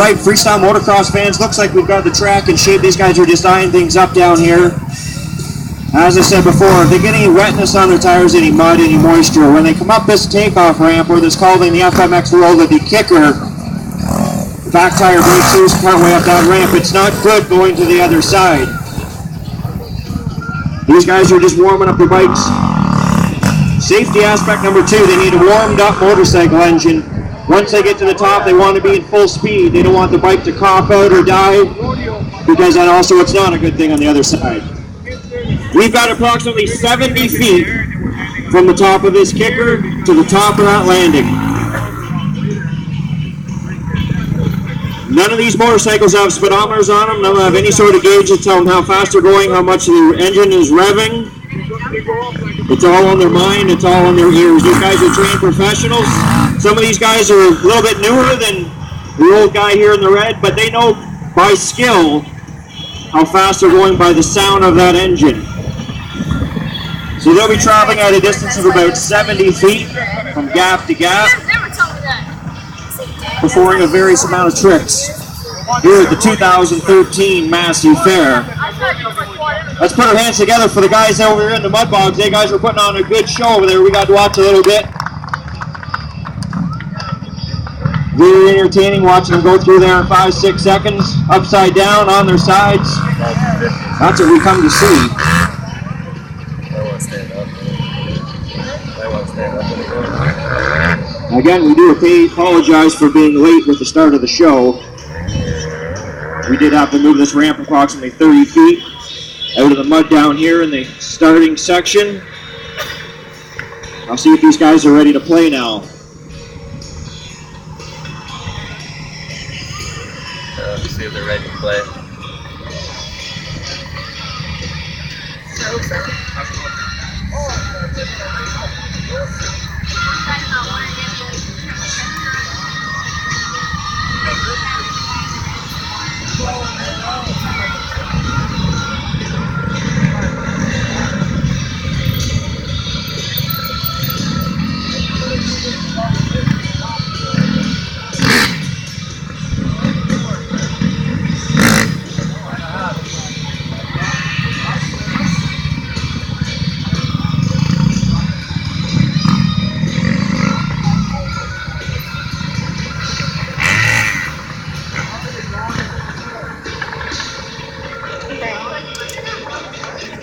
right, freestyle motocross fans, looks like we've got the track in shape. These guys are just eyeing things up down here. As I said before, if they get any wetness on their tires, any mud, any moisture, when they come up this takeoff ramp, or this called in the FMX world of the kicker, the back tire breaks loose partway up that ramp. It's not good going to the other side. These guys are just warming up their bikes. Safety aspect number 2, they need a warmed up motorcycle engine. Once they get to the top, they want to be in full speed. They don't want the bike to cough out or die, because then also it's not a good thing on the other side. We've got approximately 70 feet from the top of this kicker to the top of that landing. None of these motorcycles have speedometers on them. None have any sort of gauge to tell them how fast they're going, how much the engine is revving. It's all on their mind. It's all on their ears. These guys are trained professionals. Some of these guys are a little bit newer than the old guy here in the red, but they know by skill how fast they're going by the sound of that engine. So they'll be traveling at a distance of about 70 feet from gap to gap, performing a various amount of tricks here at the 2013 Massey Fair. Let's put our hands together for the guys over here in the mud bogs. They guys were putting on a good show over there. We got to watch a little bit. Very entertaining watching them go through there in 5-6 seconds, upside down, on their sides. That's what we come to see. Again, we do apologize for being late with the start of the show. We did have to move this ramp approximately 30 feet out of the mud down here in the starting section. I'll see if these guys are ready to play now. Let's see if they're ready to play.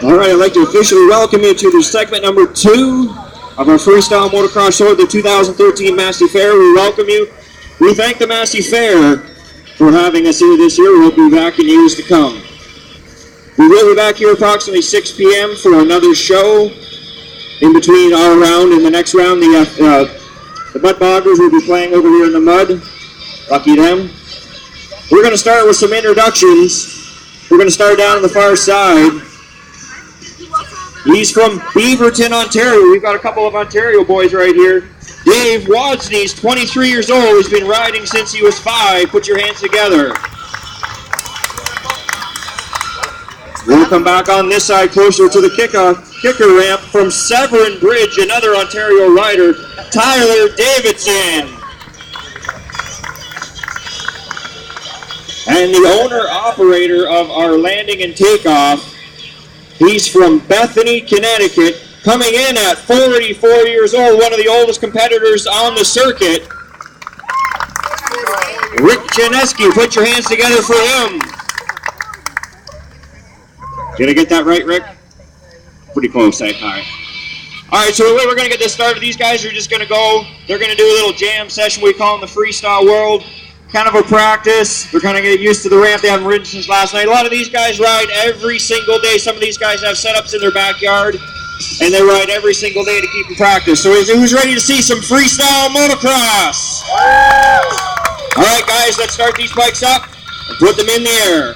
All right, I'd like to officially welcome you to the segment number 2 of our freestyle motocross show at the 2013 Massey Fair. We welcome you. We thank the Massey Fair for having us here this year. We hope you'll be back in years to come. We will be back here approximately 6 p.m. for another show. In between our round and the next round, the mud boggers will be playing over here in the mud. Lucky them. We're going to start with some introductions. We're going to start down on the far side. He's from Beaverton, Ontario. We've got a couple of Ontario boys right here. Dave Wodsney's 23 years old. He's been riding since he was 5. Put your hands together. We'll come back on this side closer to the kicker ramp from Severn Bridge, another Ontario rider, Tyler Davidson. And the owner-operator of our landing and takeoff, he's from Bethany, Connecticut, coming in at 44 years old, one of the oldest competitors on the circuit. Rick Janeski, put your hands together for him. Did I get that right, Rick? Pretty close, all right. All right, so the way we're going to get this started, these guys are just going to go, they're going to do a little jam session we call in the freestyle world. Kind of a practice. They're kind of get used to the ramp. They haven't ridden since last night. A lot of these guys ride every single day. Some of these guys have setups in their backyard, and they ride every single day to keep in practice. So who's ready to see some freestyle motocross? All right, guys, let's start these bikes up and put them in the air.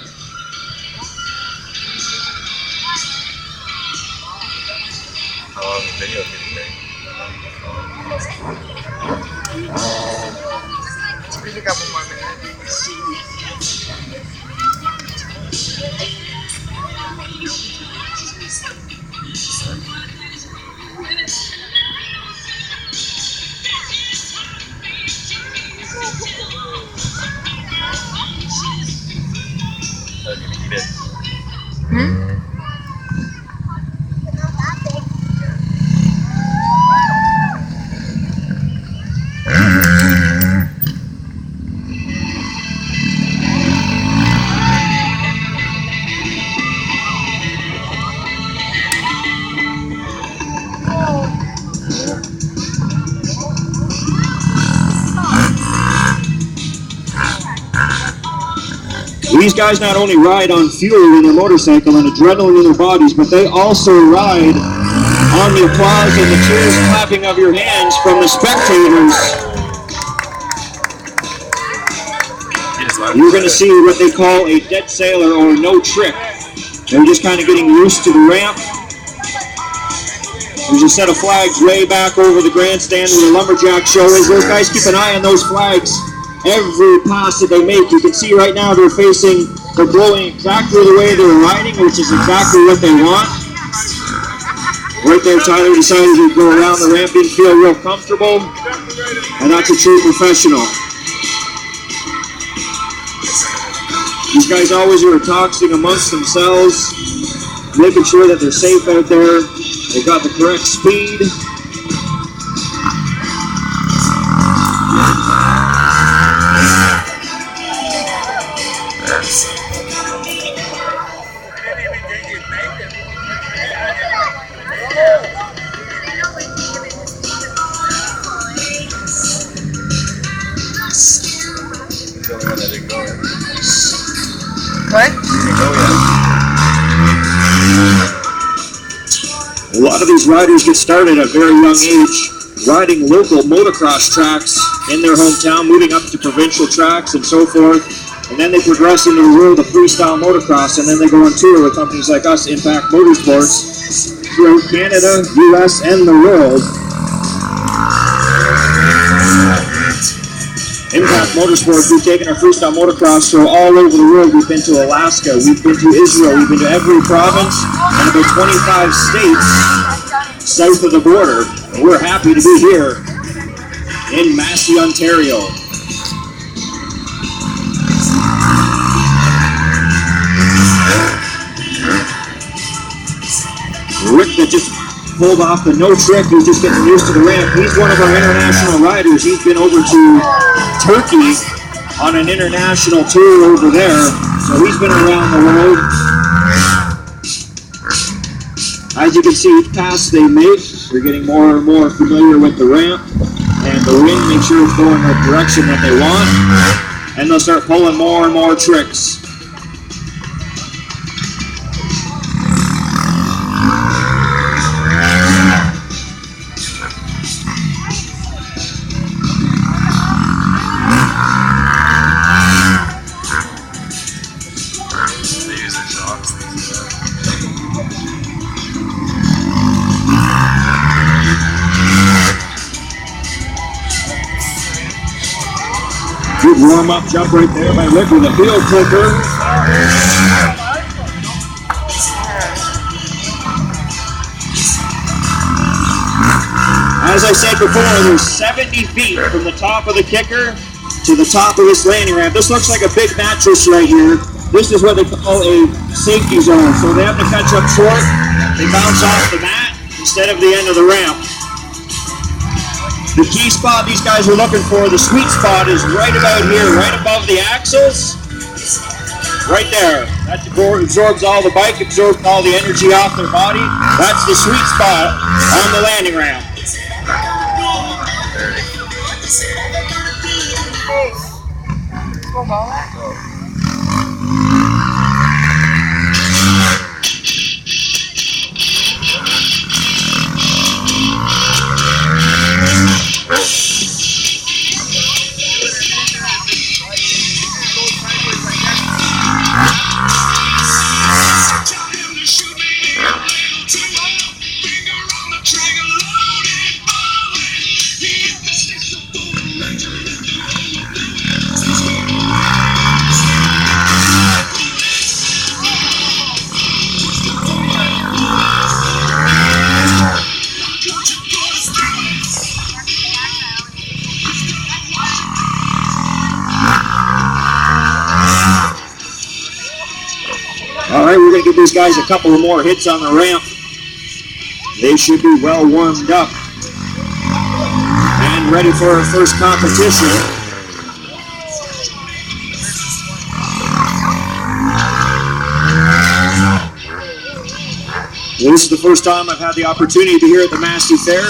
How long the video can you make? Just a couple more minutes. bit. These guys not only ride on fuel in their motorcycle and adrenaline in their bodies, but they also ride on the applause and the cheers, clapping of your hands from the spectators. You're going to see what they call a dead sailor or no trick. They're just kind of getting used to the ramp. There's a set of flags way back over the grandstand where the lumberjack show is. Those guys keep an eye on those flags. Every pass that they make, you can see right now they're blowing exactly the way they're riding, which is exactly what they want. Right there, Tyler decided to go around the ramp, didn't feel real comfortable, and that's a true professional. These guys always are talking amongst themselves, making sure that they're safe out there. They've got the correct speed. What? A lot of these riders get started at a very young age, riding local motocross tracks in their hometown, moving up to provincial tracks and so forth. And then they progress into the world of freestyle motocross, and then they go on tour with companies like us, Impact Motorsports, throughout Canada, US, and the world. Impact Motorsports, we've taken our freestyle motocross show all over the world. We've been to Alaska, we've been to Israel, we've been to every province, and about 25 states south of the border. And we're happy to be here in Massey, Ontario. Rick that just pulled off the no trick, he's just getting used to the ramp. He's one of our international riders. He's been over to Turkey on an international tour over there, so he's been around the world. As you can see, each pass they make, they're getting more and more familiar with the ramp and the wind, make sure it's going the direction that they want, and they'll start pulling more and more tricks. Good warm-up jump right there by Rick with a heel clicker. As I said before, there's 70 feet from the top of the kicker to the top of this landing ramp. This looks like a big mattress right here. This is what they call a safety zone. So they have to catch up short, they bounce off the mat instead of the end of the ramp. The key spot these guys are looking for, the sweet spot, is right about here, right above the axles. Right there. That absorbs all the bike, absorbs all the energy off their body. That's the sweet spot on the landing ramp. All right, we're going to give these guys a couple of more hits on the ramp. They should be well warmed up and ready for our first competition. This is the first time I've had the opportunity to be here at the Massey Fair.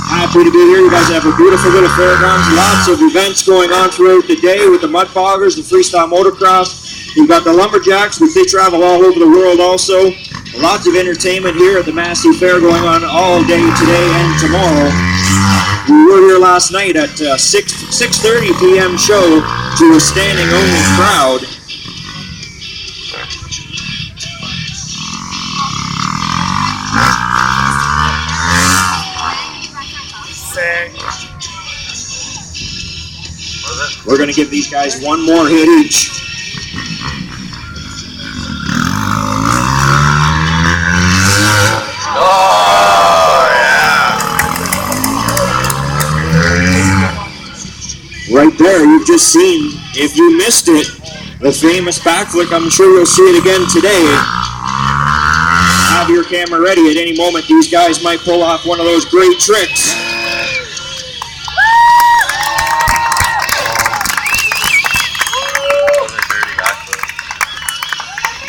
Happy to be here. You guys have a beautiful little fairgrounds. Lots of events going on throughout the day with the mud boggers, the freestyle motocross. You've got the lumberjacks, which they travel all over the world also. Lots of entertainment here at the Massey Fair going on all day today and tomorrow. We were here last night at 6:30 p.m. show to a standing only crowd. We're going to give these guys one more hit each. Oh, yeah. Right there, you've just seen, if you missed it, the famous backflip. I'm sure you'll see it again today. Have your camera ready at any moment. These guys might pull off one of those great tricks.